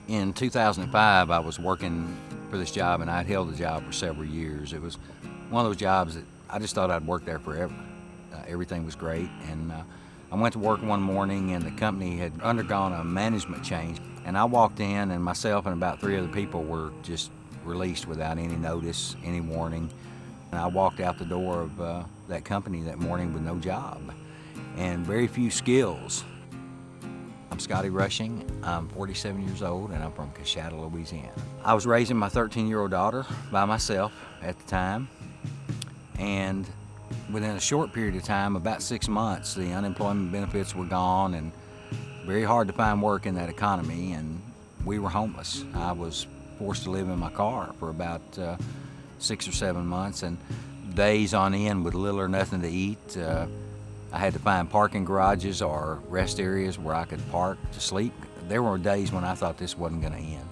In 2005, I was working for this job, and I'd held the job for several years. It was one of those jobs that I just thought I'd work there forever. Everything was great, and I went to work one morning, and the company had undergone a management change. And I walked in, and myself and about 3 other people were just released without any notice, any warning. And I walked out the door of that company that morning with no job and very few skills. I'm Scotty Rushing. I'm 47 years old, and I'm from Coshada, Louisiana. I was raising my 13-year-old daughter by myself at the time, and within a short period of time, about 6 months, the unemployment benefits were gone, and very hard to find work in that economy, and we were homeless. I was forced to live in my car for about 6 or 7 months, and days on end with little or nothing to eat. I had to find parking garages or rest areas where I could park to sleep. There were days when I thought this wasn't going to end.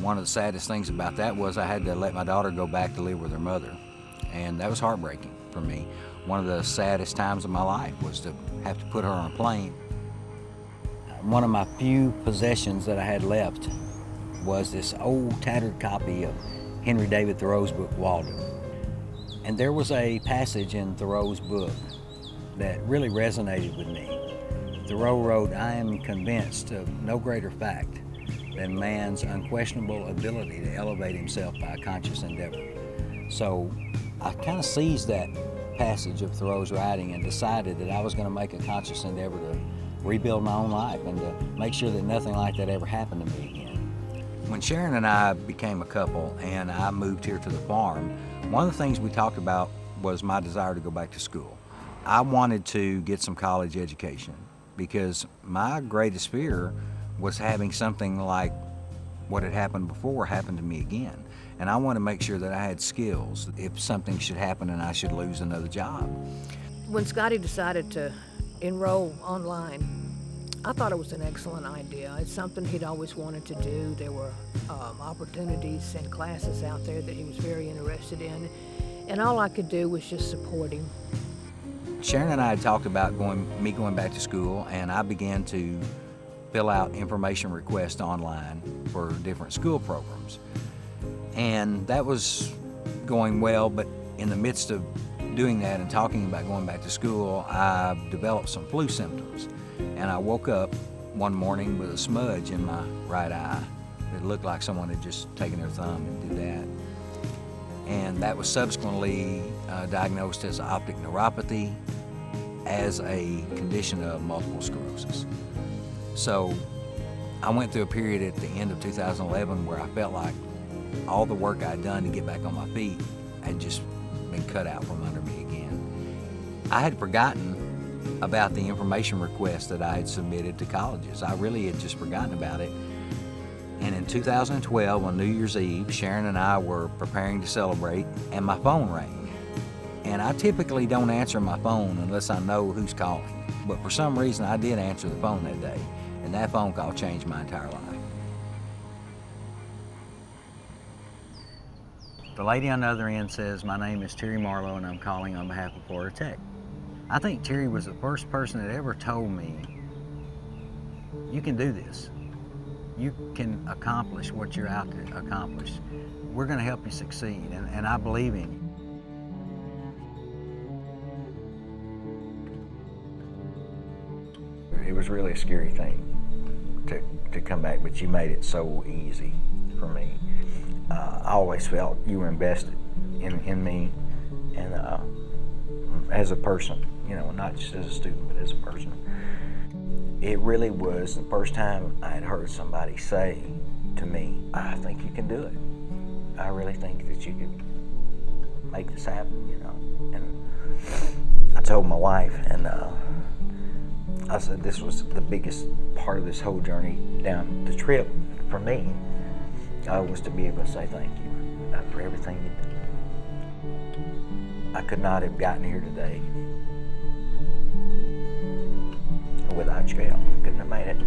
One of the saddest things about that was I had to let my daughter go back to live with her mother, and that was heartbreaking for me. One of the saddest times of my life was to have to put her on a plane. One of my few possessions that I had left was this old tattered copy of Henry David Thoreau's book, Walden. And there was a passage in Thoreau's book that really resonated with me. Thoreau wrote, "I am convinced of no greater fact than man's unquestionable ability to elevate himself by conscious endeavor." So I kind of seized that passage of Thoreau's writing and decided that I was going to make a conscious endeavor to rebuild my own life and to make sure that nothing like that ever happened to me again. When Sharon and I became a couple and I moved here to the farm, one of the things we talked about was my desire to go back to school. I wanted to get some college education because my greatest fear was having something like what had happened before happen to me again. And I wanted to make sure that I had skills if something should happen and I should lose another job. When Scotty decided to enroll online, I thought it was an excellent idea. It's something he'd always wanted to do. There were opportunities and classes out there that he was very interested in, and all I could do was just support him. Sharon and I had talked about me going back to school, and I began to fill out information requests online for different school programs. And that was going well, but in the midst of doing that and talking about going back to school, I developed some flu symptoms. And I woke up one morning with a smudge in my right eye. It looked like someone had just taken their thumb and did that. And that was subsequently diagnosed as optic neuropathy, as a condition of multiple sclerosis. So I went through a period at the end of 2011 where I felt like all the work I'd done to get back on my feet had just been cut out from under me again. I had forgotten about the information request that I had submitted to colleges. I really had just forgotten about it. And in 2012, on New Year's Eve, Sharon and I were preparing to celebrate, and my phone rang. And I typically don't answer my phone unless I know who's calling. But for some reason, I did answer the phone that day, and that phone call changed my entire life. The lady on the other end says, "My name is Terry Marlowe, and I'm calling on behalf of Florida Tech." I think Terry was the first person that ever told me, "You can do this. You can accomplish what you're out to accomplish. We're going to help you succeed," and I believe in you. It was really a scary thing to come back, but you made it so easy for me. I always felt you were invested in me and as a person, you know, not just as a student, but as a person. It really was the first time I had heard somebody say to me, "I think you can do it. I really think that you could make this happen," you know. And I told my wife, and I said this was the biggest part of this whole journey down the trip for me, was to be able to say thank you for everything you did. I could not have gotten here today without your help. Couldn't have made it.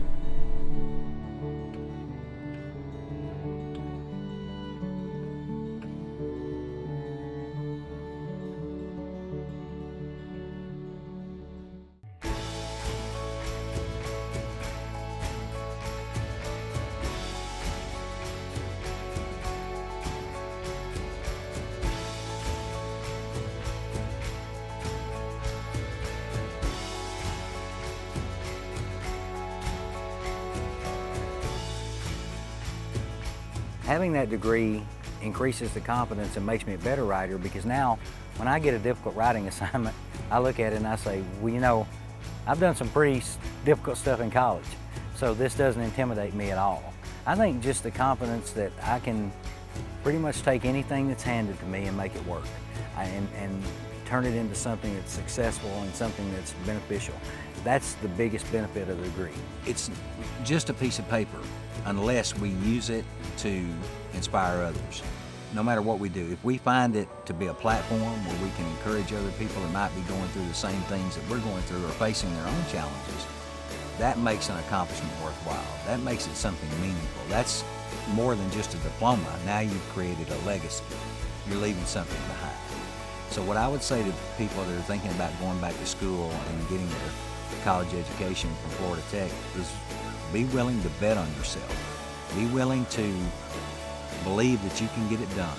Having that degree increases the confidence and makes me a better writer, because now when I get a difficult writing assignment, I look at it and I say, well, you know, I've done some pretty difficult stuff in college, so this doesn't intimidate me at all. I think just the confidence that I can pretty much take anything that's handed to me and make it work, and turn it into something that's successful and something that's beneficial. That's the biggest benefit of the degree. It's just a piece of paper unless we use it to inspire others. No matter what we do, if we find it to be a platform where we can encourage other people that might be going through the same things that we're going through or facing their own challenges, that makes an accomplishment worthwhile. That makes it something meaningful. That's more than just a diploma. Now you've created a legacy. You're leaving something behind. So what I would say to people that are thinking about going back to school and getting their college education from Florida Tech is be willing to bet on yourself. Be willing to believe that you can get it done.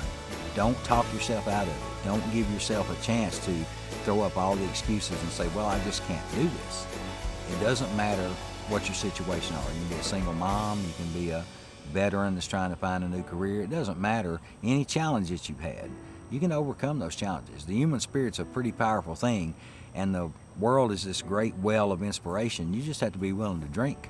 Don't talk yourself out of it. Don't give yourself a chance to throw up all the excuses and say, well, I just can't do this. It doesn't matter what your situation are. You can be a single mom, you can be a veteran that's trying to find a new career. It doesn't matter any challenge that you've had. You can overcome those challenges. The human spirit's a pretty powerful thing, and the world is this great well of inspiration. You just have to be willing to drink.